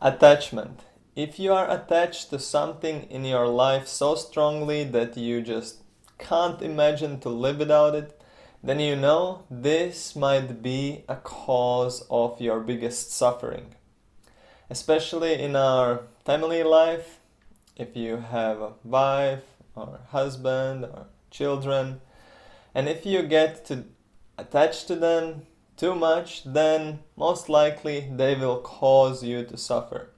Attachment. If you are attached to something in your life so strongly that you just can't imagine to live without it, then you know this might be a cause of your biggest suffering. Especially in our family life, if you have a wife or husband or children, and if you get to attach to them too much, then most likely they will cause you to suffer.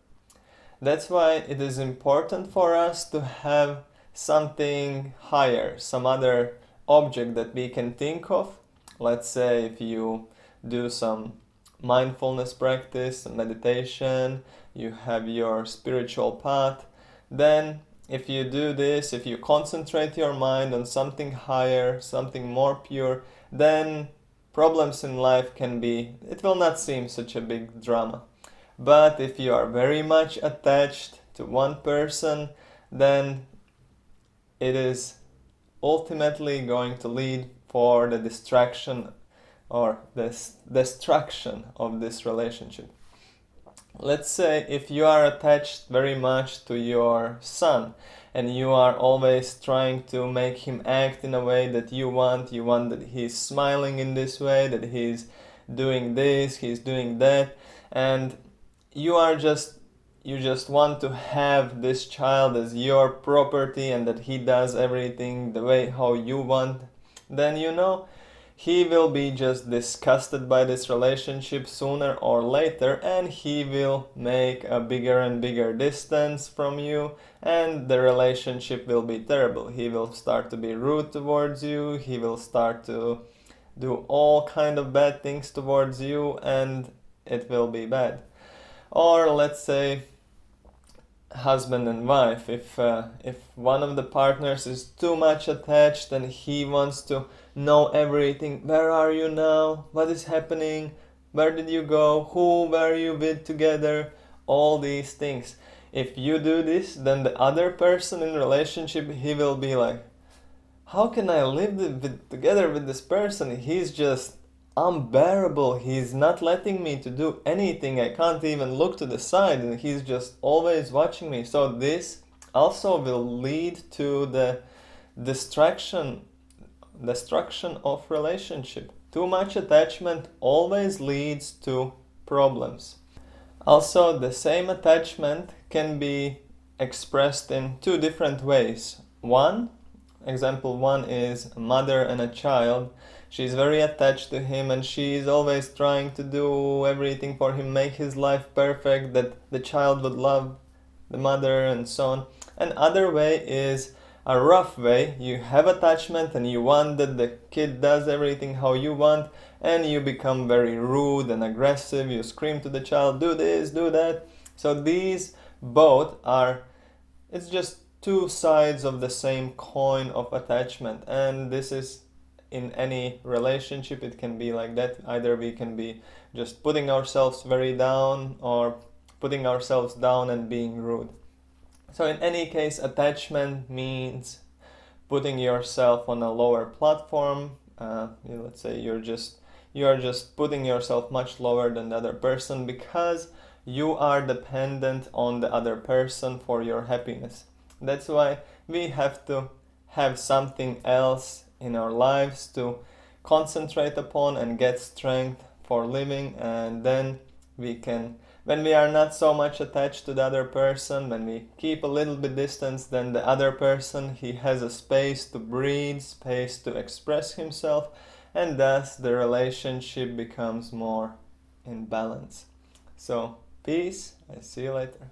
That's why it is important for us to have something higher, some other object that we can think of. Let's say if you do some mindfulness practice, meditation, you have your spiritual path, then if you do this, if you concentrate your mind on something higher, something more pure, then problems in life it will not seem such a big drama. But if you are very much attached to one person, then it is ultimately going to lead for the distraction or this destruction of this relationship. Let's say if you are attached very much to your son and you are always trying to make him act in a way that you want that he's smiling in this way, that he's doing this, he's doing that, and you just want to have this child as your property and that he does everything the way how you want, then you know he will be just disgusted by this relationship sooner or later, and he will make a bigger and bigger distance from you, and the relationship will be terrible. He will start to be rude towards you, he will start to do all kind of bad things towards you, and it will be bad. Or let's say husband and wife, if one of the partners is too much attached and he wants to know everything, where are you now, what is happening, where did you go, who were you with together, all these things. If you do this, then the other person in relationship, he will be like, how can I live together with this person? He's just unbearable. He's not letting me to do anything. I can't even look to the side and he's just always watching me. So this also will lead to the destruction of relationship. Too much attachment always leads to problems. Also, the same attachment can be expressed in two different ways. Example one is a mother and a child. She's very attached to him and she's always trying to do everything for him, make his life perfect, that the child would love the mother and so on. Another way is a rough way. You have attachment and you want that the kid does everything how you want, and you become very rude and aggressive. You scream to the child, do this, do that. So these both it's just two sides of the same coin of attachment, and this is in any relationship. It can be like that. Either we can be just putting ourselves very down or putting ourselves down and being rude. So in any case, attachment means putting yourself on a lower platform. Let's say you are just putting yourself much lower than the other person because you are dependent on the other person for your happiness. That's why we have to have something else in our lives to concentrate upon and get strength for living, and then when we are not so much attached to the other person, when we keep a little bit distance, then the other person, he has a space to breathe, space to express himself, and thus the relationship becomes more in balance. So peace, I see you later.